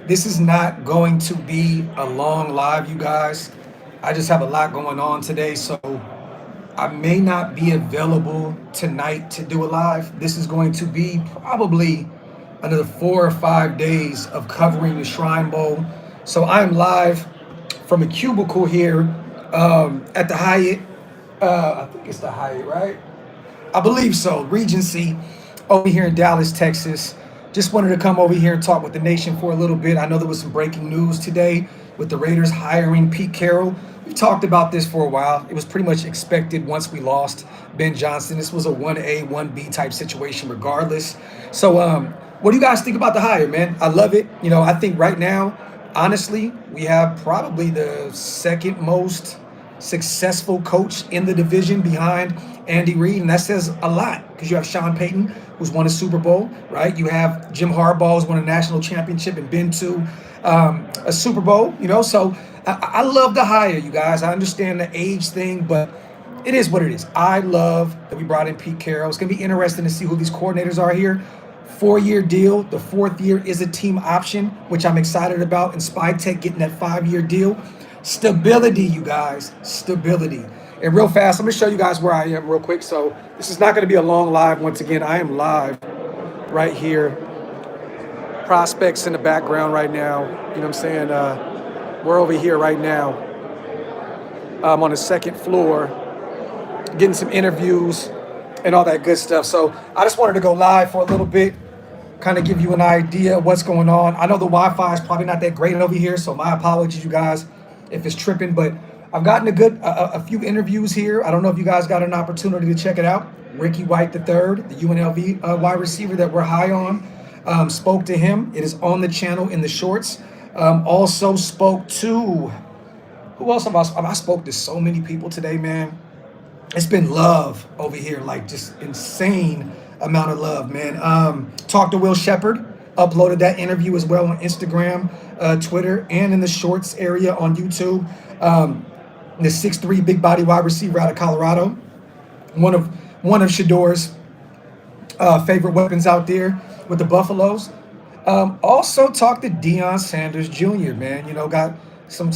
This is not going to be a long live, you guys. I just have a lot going on today, so I may not be available tonight to do a live. This is going to be probably another 4 or 5 days of covering the Shrine Bowl. So I'm live from a cubicle here at the Hyatt. I think it's the Hyatt, right? I believe so. Regency over here in Dallas, Texas. Just wanted to come over here and talk with the nation for a little bit. I know there was some breaking news today with the Raiders hiring Pete Carroll. We talked about this for a while. It was pretty much expected once we lost Ben Johnson. This was a 1A, 1B type situation regardless. So what do you guys think about the hire, man? I love it. I think right now, honestly, we have probably the second most successful coach in the division behind Andy Reid, and that says a lot because you have Sean Payton, who's won a Super Bowl, right? You have Jim Harbaugh, who's won a national championship and been to a Super Bowl, So I love the hire, you guys. I understand the age thing, but it is what it is. I love that we brought in Pete Carroll. It's going to be interesting to see who these coordinators are here. 4-year deal. The fourth year is a team option, which I'm excited about. And SpyTech getting that 5-year deal. Stability, you guys. Stability. And real fast, let me show you guys where I am real quick. So this is not going to be a long live. Once again, I am live right here. Prospects in the background right now. You know what I'm saying? We're over here right now. I'm on the second floor getting some interviews and all that good stuff. So I just wanted to go live for a little bit, kind of give you an idea of what's going on. I know the Wi-Fi is probably not that great over here, so my apologies, you guys, if it's tripping, but I've gotten a few interviews here. I don't know if you guys got an opportunity to check it out. Ricky White III, the UNLV wide receiver that we're high on, spoke to him. It is on the channel in the shorts. Also spoke to, who else have I spoke to so many people today, man. It's been love over here, like just insane amount of love, man. Talked to Will Shepard, uploaded that interview as well on Instagram, Twitter, and in the shorts area on YouTube. The 6'3" big body wide receiver out of Colorado, one of Shador's favorite weapons out there with the Buffaloes. Also talked to Deion Sanders Jr., man. Got some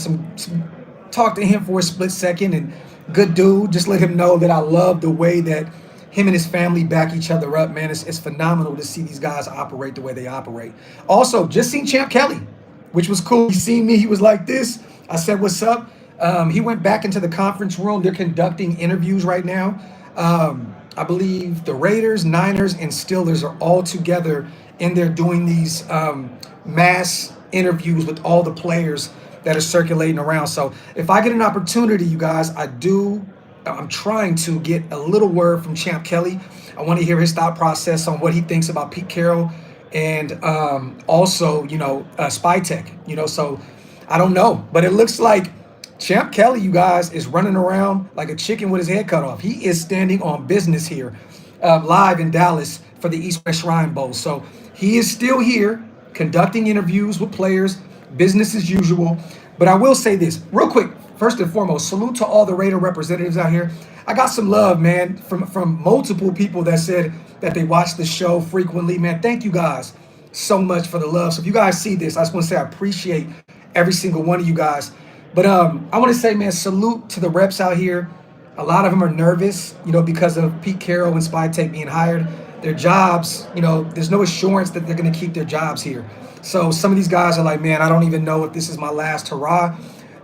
talked to him for a split second, and good dude. Just let him know that I love the way that him and his family back each other up, man. It's phenomenal to see these guys operate the way they operate. Also, just seen Champ Kelly, which was cool. He seen me. He was like this. I said, what's up? He went back into the conference room. They're conducting interviews right now. I believe the Raiders, Niners, and Steelers are all together in there doing these mass interviews with all the players that are circulating around. So if I get an opportunity, you guys, I'm trying to get a little word from Champ Kelly. I want to hear his thought process on what he thinks about Pete Carroll and also, SpyTech, so I don't know, but it looks like Champ Kelly, you guys, is running around like a chicken with his head cut off. He is standing on business here, live in Dallas for the East-West Shrine Bowl. So he is still here conducting interviews with players, business as usual. But I will say this real quick. First and foremost, salute to all the Raider representatives out here. I got some love, man, from multiple people that said that they watch the show frequently, man. Thank you guys so much for the love. So if you guys see this, I just want to say I appreciate every single one of you guys. But I want to say, man, salute to the reps out here. A lot of them are nervous, because of Pete Carroll and SpyTech being hired. Their jobs, there's no assurance that they're going to keep their jobs here. So some of these guys are like, man, I don't even know if this is my last hurrah.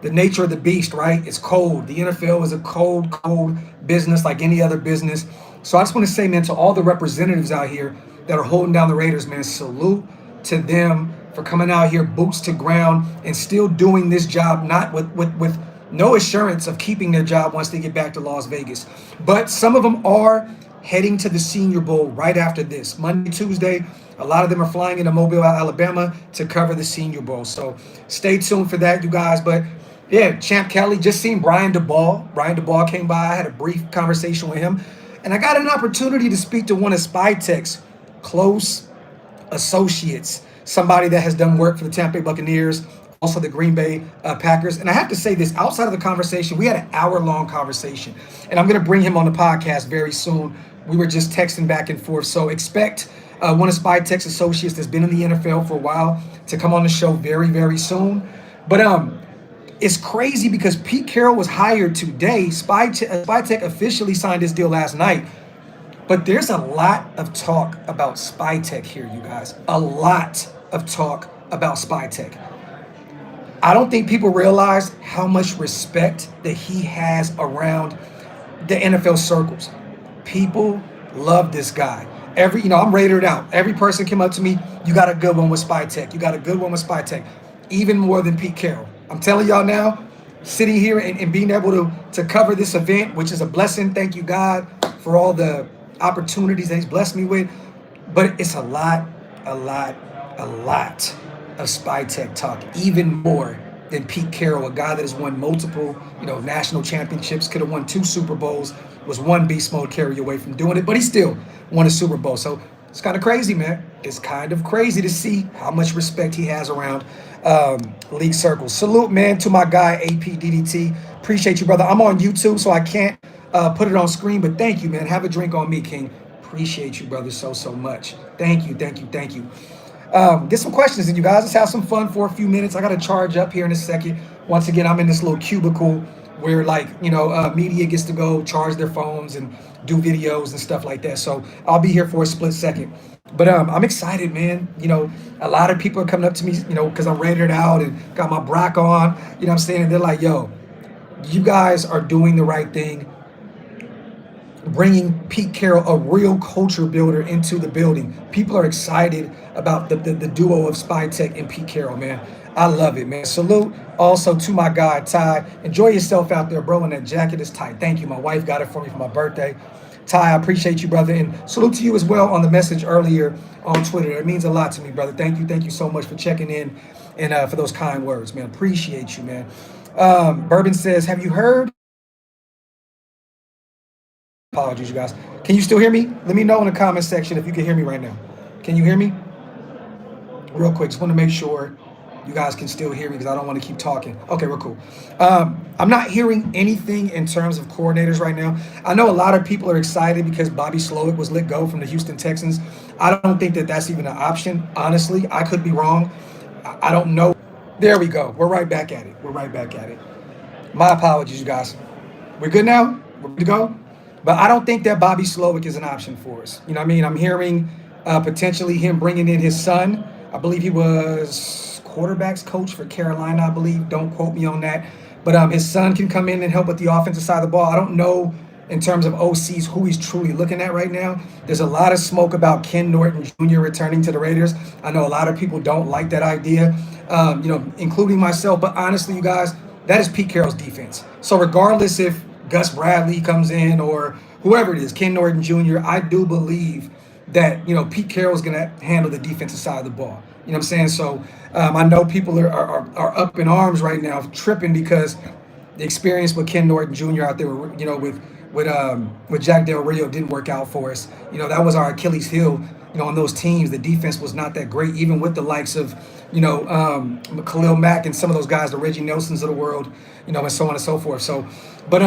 The nature of the beast, right? It's cold. The NFL is a cold business like any other business. So I just want to say, man, to all the representatives out here that are holding down the Raiders, man, salute to them for coming out here, boots to ground, and still doing this job, not with no assurance of keeping their job once they get back to Las Vegas. But some of them are heading to the Senior Bowl right after this. Monday, Tuesday, a lot of them are flying into Mobile, Alabama to cover the Senior Bowl. So stay tuned for that, you guys. But yeah, Champ Kelly, just seen Brian DeBall. Brian DeBall came by. I had a brief conversation with him. And I got an opportunity to speak to one of SpyTech's close associates, somebody that has done work for the Tampa Bay Buccaneers, also the Green Bay Packers. And I have to say this, outside of the conversation, we had an hour-long conversation. And I'm going to bring him on the podcast very soon. We were just texting back and forth. So expect one of SpyTech's associates that's been in the NFL for a while, to come on the show very, very soon. But it's crazy because Pete Carroll was hired today. SpyTech officially signed his deal last night. But there's a lot of talk about SpyTech here, you guys. A lot of talk about SpyTech. I don't think people realize how much respect that he has around the NFL circles. People love this guy. I'm rated out. Every person came up to me, you got a good one with SpyTech. You got a good one with SpyTech. Even more than Pete Carroll. I'm telling y'all now, sitting here and being able to cover this event, which is a blessing. Thank you, God, for all the opportunities that he's blessed me with. But it's a lot of SpyTech talk, even more than Pete Carroll, a guy that has won multiple, national championships, could have won 2 Super Bowls, was one beast mode carry away from doing it, but he still won a Super Bowl. So it's kind of crazy, man. It's kind of crazy to see how much respect he has around league circles. Salute, man, to my guy, APDDT. Appreciate you, brother. I'm on YouTube, so I can't put it on screen, but thank you, man. Have a drink on me, King. Appreciate you, brother, so much. Thank you. Get some questions in, you guys. Let's have some fun for a few minutes. I got to charge up here in a second. Once again, I'm in this little cubicle where, media gets to go charge their phones and do videos and stuff like that. So I'll be here for a split second. But I'm excited, man. A lot of people are coming up to me, because I'm rated out and got my Graphk on. You know what I'm saying? And they're like, yo, you guys are doing the right thing, bringing Pete Carroll, a real culture builder, into the building. People are excited about the duo of SpyTech and Pete Carroll, man. I love it, man. Salute also to my guy, Ty. Enjoy yourself out there, bro, and that jacket is tight. Thank you. My wife got it for me for my birthday. Ty, I appreciate you, brother. And salute to you as well on the message earlier on Twitter. It means a lot to me, brother. Thank you so much for checking in and for those kind words, man. Appreciate you, man. Bourbon says, have you heard? Apologies, you guys. Can you still hear me? Let me know in the comment section if you can hear me right now. Can you hear me? Real quick, just want to make sure you guys can still hear me because I don't want to keep talking. Okay, we're cool. I'm not hearing anything in terms of coordinators right now. I know a lot of people are excited because Bobby Slowick was let go from the Houston Texans. I don't think that that's even an option. Honestly, I could be wrong. I don't know. There we go. We're right back at it. My apologies, you guys. We're good now? We're good to go? But I don't think that Bobby Slowick is an option for us. You know what I mean? I'm hearing potentially him bringing in his son. I believe he was quarterbacks coach for Carolina, I believe. Don't quote me on that. But his son can come in and help with the offensive side of the ball. I don't know in terms of OCs who he's truly looking at right now. There's a lot of smoke about Ken Norton Jr. returning to the Raiders. I know a lot of people don't like that idea, including myself. But honestly, you guys, that is Pete Carroll's defense. So regardless if Gus Bradley comes in or whoever it is, Ken Norton Jr., I do believe that, Pete Carroll is going to handle the defensive side of the ball. You know what I'm saying? So I know people are up in arms right now, tripping because the experience with Ken Norton Jr. out there, with Jack Del Rio didn't work out for us. That was our Achilles heel. On those teams, the defense was not that great, even with the likes of, Khalil Mack and some of those guys, the Reggie Nelsons of the world, and so on and so forth. So, but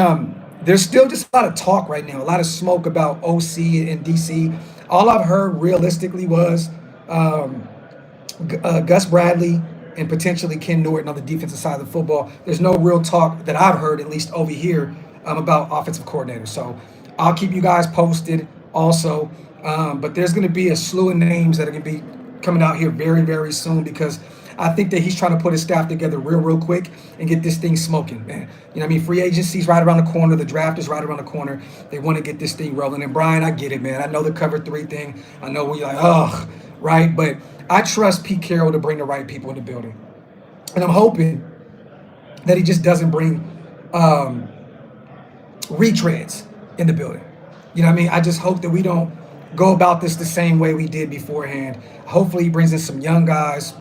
there's still just a lot of talk right now, a lot of smoke about OC and DC. All I've heard realistically was Gus Bradley and potentially Ken Norton on the defensive side of the football. There's no real talk that I've heard, at least over here, about offensive coordinators. So I'll keep you guys posted also. But there's going to be a slew of names that are going to be coming out here very, very soon because I think that he's trying to put his staff together real quick and get this thing smoking, man. Free agency's right around the corner. The draft is right around the corner. They want to get this thing rolling. And Brian, I get it, man. I know the cover 3 thing. I know we're like, ugh, right? But I trust Pete Carroll to bring the right people in the building. And I'm hoping that he just doesn't bring retreads in the building. I just hope that we don't go about this the same way we did beforehand. Hopefully he brings in some young guys.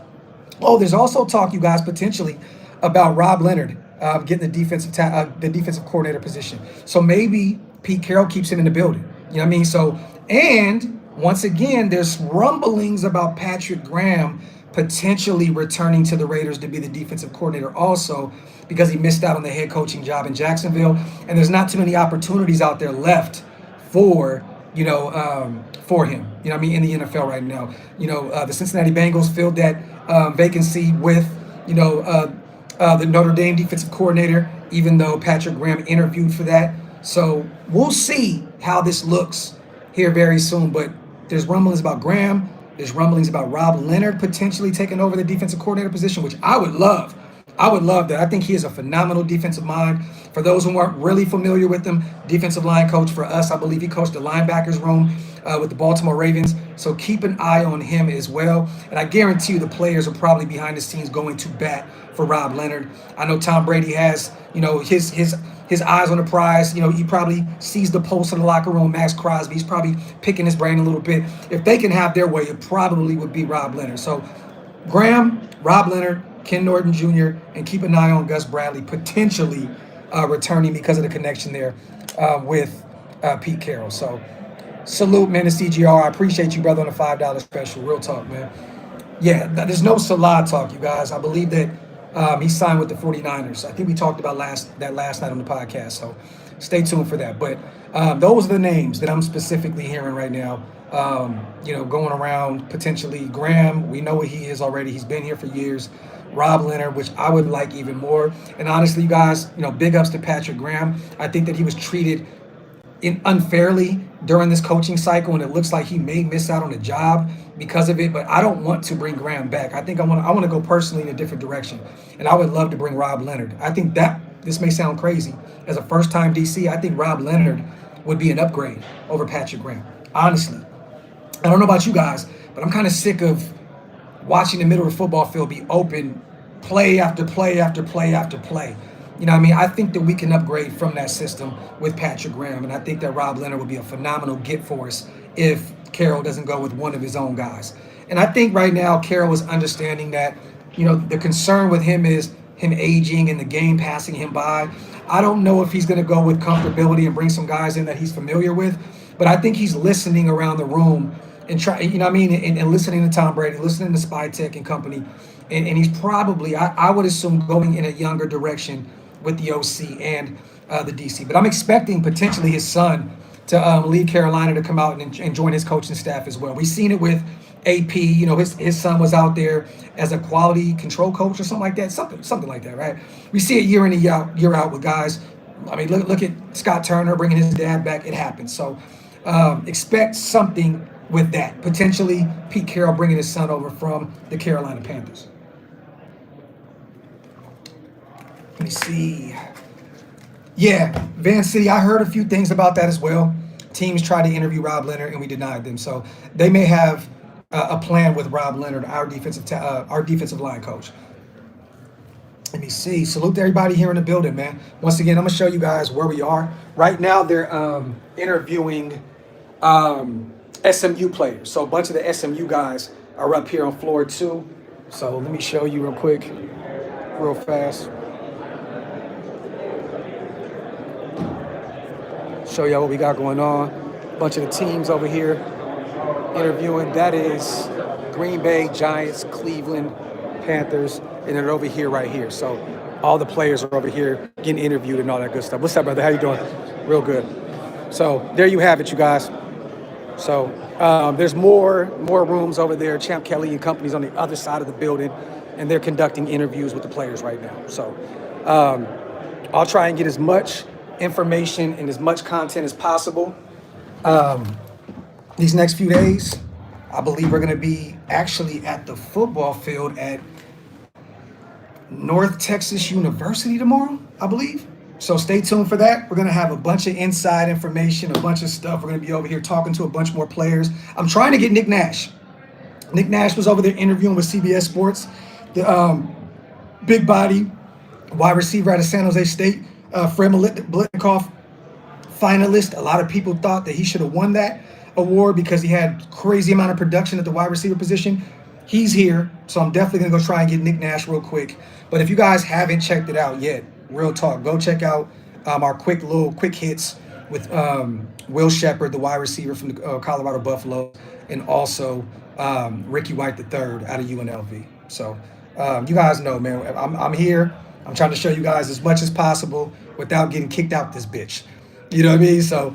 Oh, there's also talk, you guys, potentially about Rob Leonard getting the defensive coordinator position. So maybe Pete Carroll keeps him in the building. So, and once again, there's rumblings about Patrick Graham potentially returning to the Raiders to be the defensive coordinator also because he missed out on the head coaching job in Jacksonville. And there's not too many opportunities out there left for for him. I mean, in the NFL right now. The Cincinnati Bengals filled that vacancy with, you know, uh, the Notre Dame defensive coordinator, even though Patrick Graham interviewed for that. So we'll see how this looks here very soon. But there's rumblings about Graham. There's rumblings about Rob Leonard potentially taking over the defensive coordinator position, which I would love. I would love that. I think he is a phenomenal defensive mind. For those who aren't really familiar with him, defensive line coach for us. I believe he coached the linebackers room with the Baltimore Ravens. So keep an eye on him as well. And I guarantee you the players are probably behind the scenes going to bat for Rob Leonard. I know Tom Brady has, his eyes on the prize. He probably sees the pulse in the locker room. Max Crosby, he's probably picking his brain a little bit. If they can have their way, it probably would be Rob Leonard. So Graham, Rob Leonard, Ken Norton Jr., and keep an eye on Gus Bradley potentially returning because of the connection there with Pete Carroll. So salute, man, to CGR. I appreciate you, brother, on the $5 special. Real talk, man. Yeah, there's no Salah talk, you guys. I believe that he signed with the 49ers. I think we talked about that last night on the podcast. So stay tuned for that. But those are the names that I'm specifically hearing right now. Going around potentially Graham. We know what he is already. He's been here for years. Rob Leonard, which I would like even more. And honestly, you guys, big ups to Patrick Graham. I think that he was treated unfairly during this coaching cycle, and it looks like he may miss out on a job because of it. But I don't want to bring Graham back. I think I want to go personally in a different direction, and I would love to bring Rob Leonard. I think that this may sound crazy as a first-time DC. I think Rob Leonard would be an upgrade over Patrick Graham. Honestly, I don't know about you guys, but I'm kind of sick of watching the middle of the football field be open play after play after play after play. I think that we can upgrade from that system with Patrick Graham, and I think that Rob Leonard would be a phenomenal get for us if Carroll doesn't go with one of his own guys. And I think right now Carroll is understanding that, the concern with him is him aging and the game passing him by. I don't know if he's going to go with comfortability and bring some guys in that he's familiar with, but I think he's listening around the room and and listening to Tom Brady, listening to Spy Tech and company, and he's probably, I would assume, going in a younger direction with the OC and the DC. But I'm expecting potentially his son to leave Carolina to come out and join his coaching staff as well. We've seen it with AP. His son was out there as a quality control coach or something like that, something like that, right? We see it year in and year out with guys. I mean, look at Scott Turner bringing his dad back. It happens. So expect something with that. Potentially Pete Carroll bringing his son over from the Carolina Panthers. Let me see. Yeah, Van City, I heard a few things about that as well. Teams tried to interview Rob Leonard and we denied them. So they may have a plan with Rob Leonard, our defensive line coach. Let me see. Salute to everybody here in the building, man. Once again, I'm going to show you guys where we are. Right now, they're interviewing SMU players. So a bunch of the SMU guys are up here on floor 2. So let me show you real quick, real fast. Show y'all what we got going on. A bunch of the teams over here interviewing. That is Green Bay, Giants, Cleveland, Panthers, and they're over here right here. So all the players are over here getting interviewed and all that good stuff. What's up, brother? How you doing? Real good. So there you have it, you guys. So there's more rooms over there. Champ Kelly and company's on the other side of the building, and they're conducting interviews with the players right now. So I'll try and get as much information and as much content as possible these next few days. I believe we're going to be actually at the football field at North Texas University tomorrow, I believe. So stay tuned for that. We're going to have a bunch of inside information, a bunch of stuff. We're going to be over here talking to a bunch more players. I'm trying to get Nick Nash. Nick Nash was over there interviewing with CBS Sports, the big body wide receiver out of San Jose State, Fred Biletnikoff finalist. A lot of people thought that he should have won that award because he had crazy amount of production at the wide receiver position. He's here, so I'm definitely going to go try and get Nick Nash real quick. But if you guys haven't checked it out yet, real talk, go check out our quick hits with Will Shepard, the wide receiver from the Colorado Buffalo, and also Ricky White III out of UNLV. So you guys know, man, I'm here. I'm trying to show you guys as much as possible without getting kicked out this bitch. You know what I mean? So,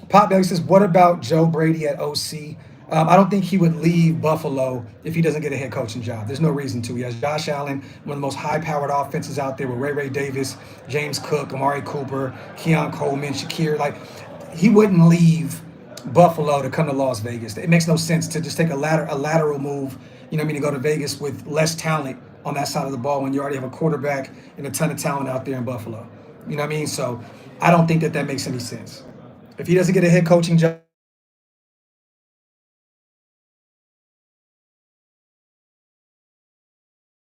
Pop Belly says, what about Joe Brady at OC? I don't think he would leave Buffalo if he doesn't get a head coaching job. There's no reason to. He has Josh Allen, one of the most high-powered offenses out there with Ray Davis, James Cook, Amari Cooper, Keon Coleman, Shakir. Like, he wouldn't leave Buffalo to come to Las Vegas. It makes no sense to just take a lateral move. You know what I mean? To go to Vegas with less talent on that side of the ball when you already have a quarterback and a ton of talent out there in Buffalo. You know what I mean? So I don't think that makes any sense. If he doesn't get a head coaching job,